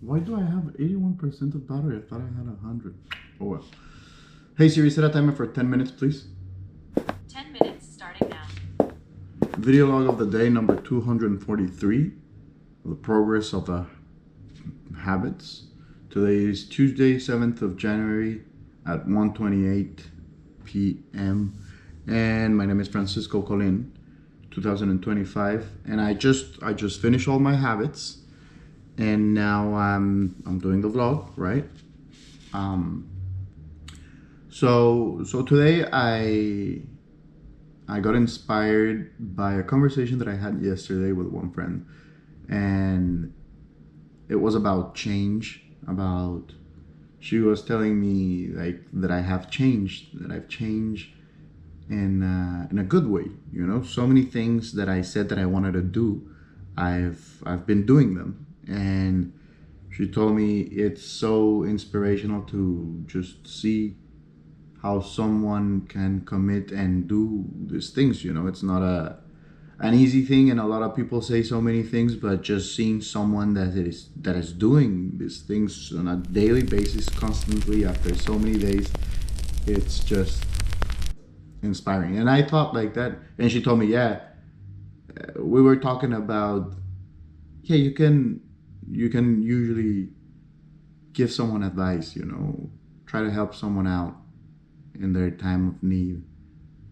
Why do I have 81% of battery? I thought I had 100. Oh well. Hey Siri, set a timer for 10 minutes, please. 10 minutes starting now. Video log of the day number 243. The progress of the habits. Today is Tuesday, 7th of January at 1:28 p.m. And my name is Francisco Colin, 2025. And I just finished all my habits. And now I'm doing the vlog, right? So today I got inspired by a conversation that I had yesterday with one friend, and it was about change. She was telling me like that I've changed in a good way. You know, so many things that I said that I wanted to do, I've been doing them. And she told me it's so inspirational to just see how someone can commit and do these things. You know, it's not an easy thing, and a lot of people say so many things, but just seeing someone that is doing these things on a daily basis, constantly, after so many days, it's just inspiring. And I thought like that, and she told me, yeah, we were talking about, yeah, you can usually give someone advice, you know, try to help someone out in their time of need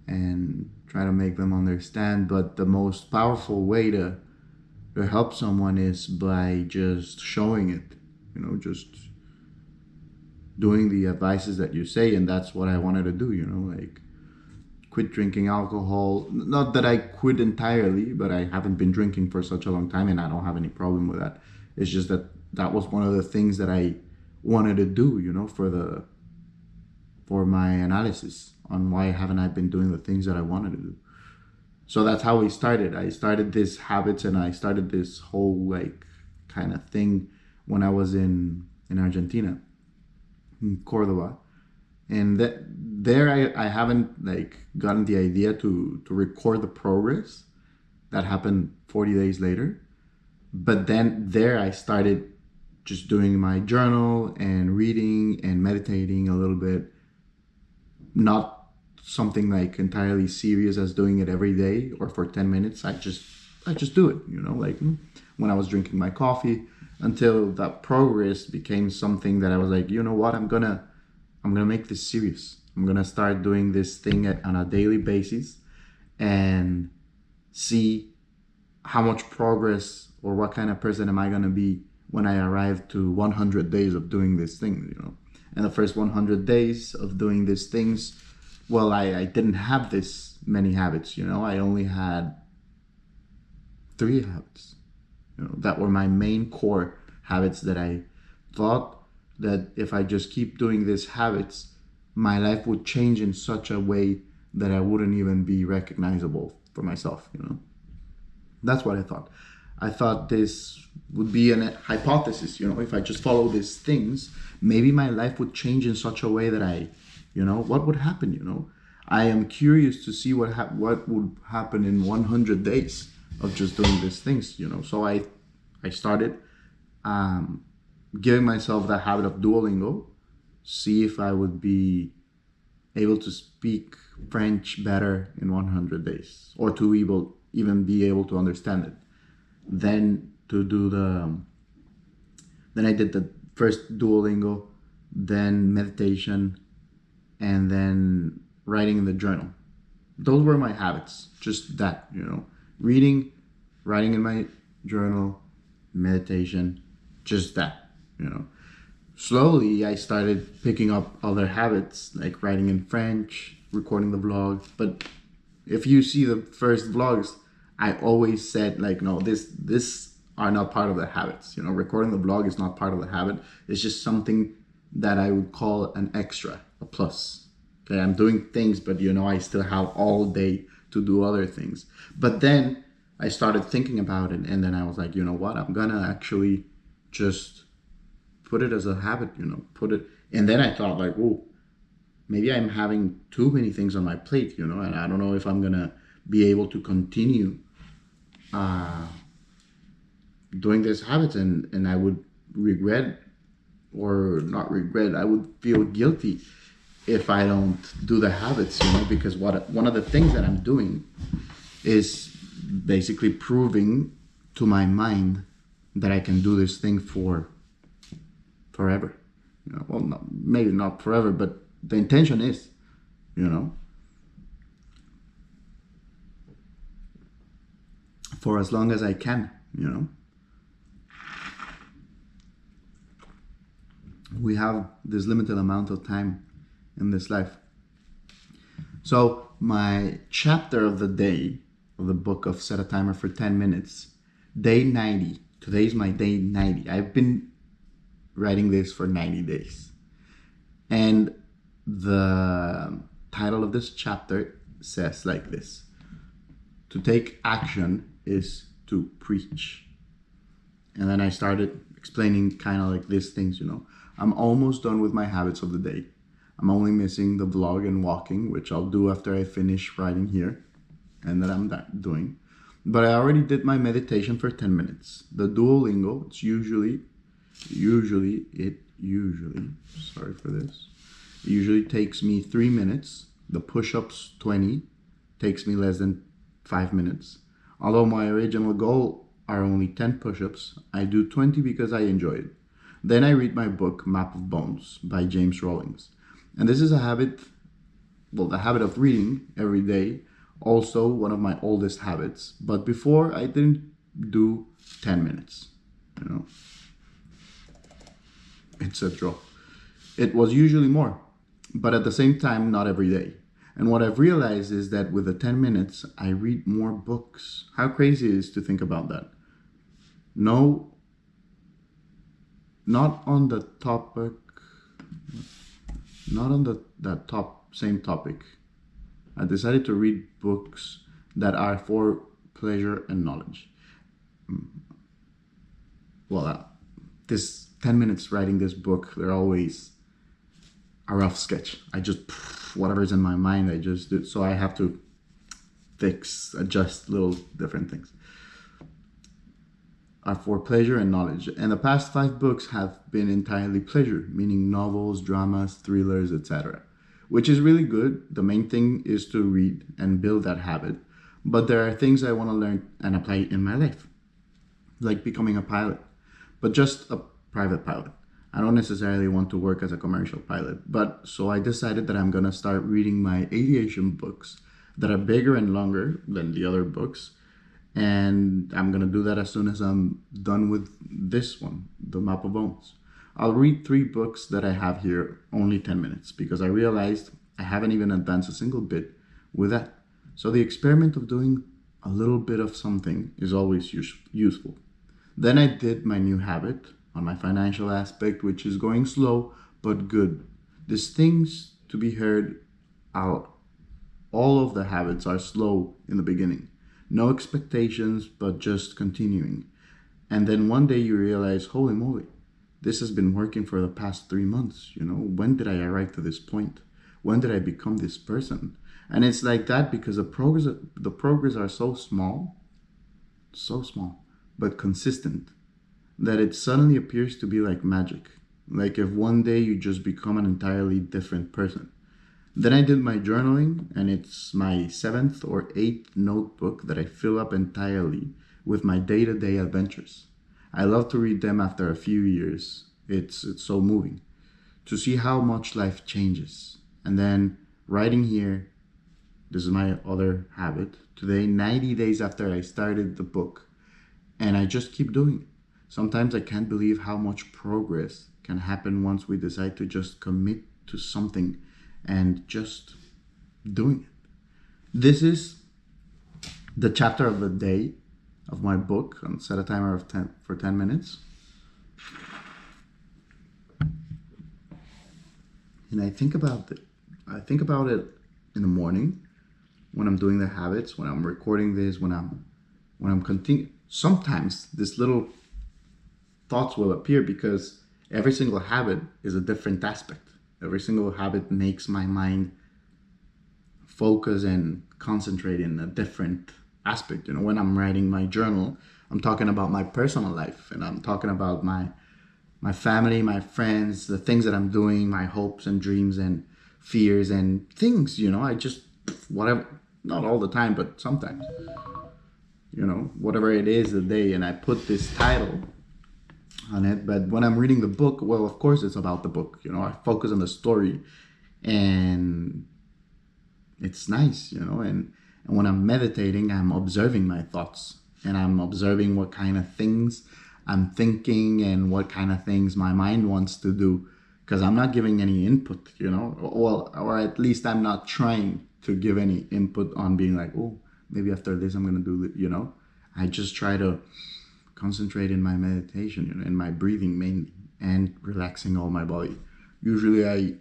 and try to make them understand. But the most powerful way to help someone is by just showing it, you know, just doing the advices that you say. And that's what I wanted to do, you know, like quit drinking alcohol. Not that I quit entirely, but I haven't been drinking for such a long time, and I don't have any problem with that. It's just that was one of the things that I wanted to do, you know, for my analysis on why haven't I been doing the things that I wanted to do. So that's how we started. I started this habits, and I started this whole like kind of thing when I was in Argentina, in Cordoba. And there I haven't like gotten the idea to record the progress that happened 40 days later. But then there I started just doing my journal and reading and meditating a little bit. Not something like entirely serious as doing it every day or for 10 minutes. I just do it, you know, like when I was drinking my coffee, until that progress became something that I was like, you know what, I'm gonna make this serious. I'm gonna start doing this thing on a daily basis and see how much progress or what kind of person am I gonna be when I arrive to 100 days of doing this thing, you know. And the first 100 days of doing these things, well, I didn't have this many habits, you know. I only had 3 habits, you know, that were my main core habits that I thought that if I just keep doing these habits, my life would change in such a way that I wouldn't even be recognizable for myself, you know. That's what I thought. I thought this would be a hypothesis, you know, if I just follow these things, maybe my life would change in such a way that you know, what would happen, you know? I am curious to see what would happen in 100 days of just doing these things, you know. So I started giving myself the habit of Duolingo, see if I would be able to speak French better in 100 days, or to even be able to understand it. Then I did the first Duolingo, then meditation, and then writing in the journal. Those were my habits, just that, you know, reading, writing in my journal, meditation, just that, you know. Slowly I started picking up other habits, like writing in French, recording the vlogs. But if you see the first vlogs, I always said like, no, this are not part of the habits, you know. Recording the vlog is not part of the habit. It's just something that I would call an extra, a plus. Okay, I'm doing things, but you know, I still have all day to do other things. But then I started thinking about it, and then I was like, you know what, I'm gonna actually just put it as a habit, you know, put it. And then I thought like, oh, maybe I'm having too many things on my plate, you know, and I don't know if I'm gonna be able to continue doing these habits, and I would regret, or not regret, I would feel guilty if I don't do the habits, because one of the things that I'm doing is basically proving to my mind that I can do this thing for forever. Well, maybe not forever, but the intention is, for as long as I can, We have this limited amount of time in this life. So my chapter of the day of the book of Set a Timer for 10 Minutes, day 90. Today's my day 90. I've been writing this for 90 days. And the title of this chapter says like this: to take action is to preach. And then I started explaining kind of like these things, I'm almost done with my habits of the day. I'm only missing the vlog and walking, which I'll do after I finish writing here, and that I'm doing. But I already did my meditation for 10 minutes. The Duolingo, it's usually, sorry for this, it usually takes me 3 minutes. The push-ups, 20, takes me less than 5 minutes. Although my original goal are only 10 push-ups, I do 20 because I enjoy it. Then I read my book, Map of Bones, by James Rawlings. And this is a habit, the habit of reading every day, also one of my oldest habits. But before, I didn't do 10 minutes, It's a draw. It was usually more, but at the same time, not every day. And what I've realized is that with the 10 minutes, I read more books. How crazy it is to think about that. No, not on the topic, not on that same topic. I decided to read books that are for pleasure and knowledge. This 10 minutes writing this book, they're always a rough sketch. I just, whatever's in my mind, I just do. So I have to adjust little different things. Are for pleasure and knowledge. And the past 5 books have been entirely pleasure, meaning novels, dramas, thrillers, etc. Which is really good. The main thing is to read and build that habit. But there are things I want to learn and apply in my life, like becoming a pilot, but just a private pilot. I don't necessarily want to work as a commercial pilot, but so I decided that I'm going to start reading my aviation books that are bigger and longer than the other books. And I'm going to do that as soon as I'm done with this one, the Map of Bones. I'll read 3 books that I have here, only 10 minutes, because I realized I haven't even advanced a single bit with that. So the experiment of doing a little bit of something is always useful. Then I did my new habit on my financial aspect, which is going slow but good. There's things to be heard out. All of the habits are slow in the beginning. No expectations, but just continuing. And then one day you realize, holy moly, this has been working for the past 3 months. When did I arrive to this point? When did I become this person? And it's like that because the progress are so small, but consistent, that it suddenly appears to be like magic. Like if one day you just become an entirely different person. Then I did my journaling, and it's my 7th or 8th notebook that I fill up entirely with my day-to-day adventures. I love to read them after a few years. It's so moving to see how much life changes. And then writing here, this is my other habit. Today, 90 days after I started the book, and I just keep doing it. Sometimes I can't believe how much progress can happen once we decide to just commit to something and just doing it. This is the chapter of the day of my book on Set a Timer for 10 minutes. And I think about it in the morning when I'm doing the habits, when I'm recording this, when I'm continuing. Sometimes this little thoughts will appear because every single habit is a different aspect. Every single habit makes my mind focus and concentrate in a different aspect. When I'm writing my journal, I'm talking about my personal life, and I'm talking about my my family, my friends, the things that I'm doing, my hopes and dreams and fears and things, I just, whatever, not all the time, but sometimes, whatever it is the day. And I put this title on it. But when I'm reading the book, well, of course it's about the book. I focus on the story, and it's nice, and when I'm meditating, I'm observing my thoughts, and I'm observing what kind of things I'm thinking and what kind of things my mind wants to do, because I'm not giving any input, well, or at least I'm not trying to give any input on being like, oh, maybe after this I'm gonna do it. I just try to concentrate in my meditation, in my breathing mainly, and relaxing all my body. Usually I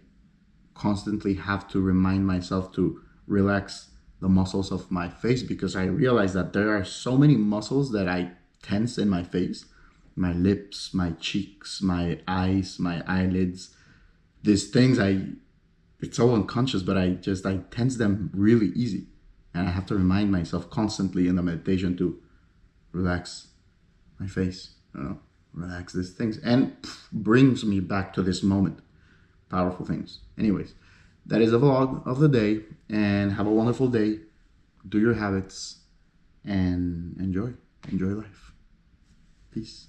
constantly have to remind myself to relax the muscles of my face, because I realize that there are so many muscles that I tense in my face, my lips, my cheeks, my eyes, my eyelids. These things, it's so unconscious, but I tense them really easy. And I have to remind myself constantly in the meditation to relax my face, relax these things, and brings me back to this moment. Powerful things. Anyways, that is the vlog of the day, and have a wonderful day. Do your habits and enjoy life. Peace.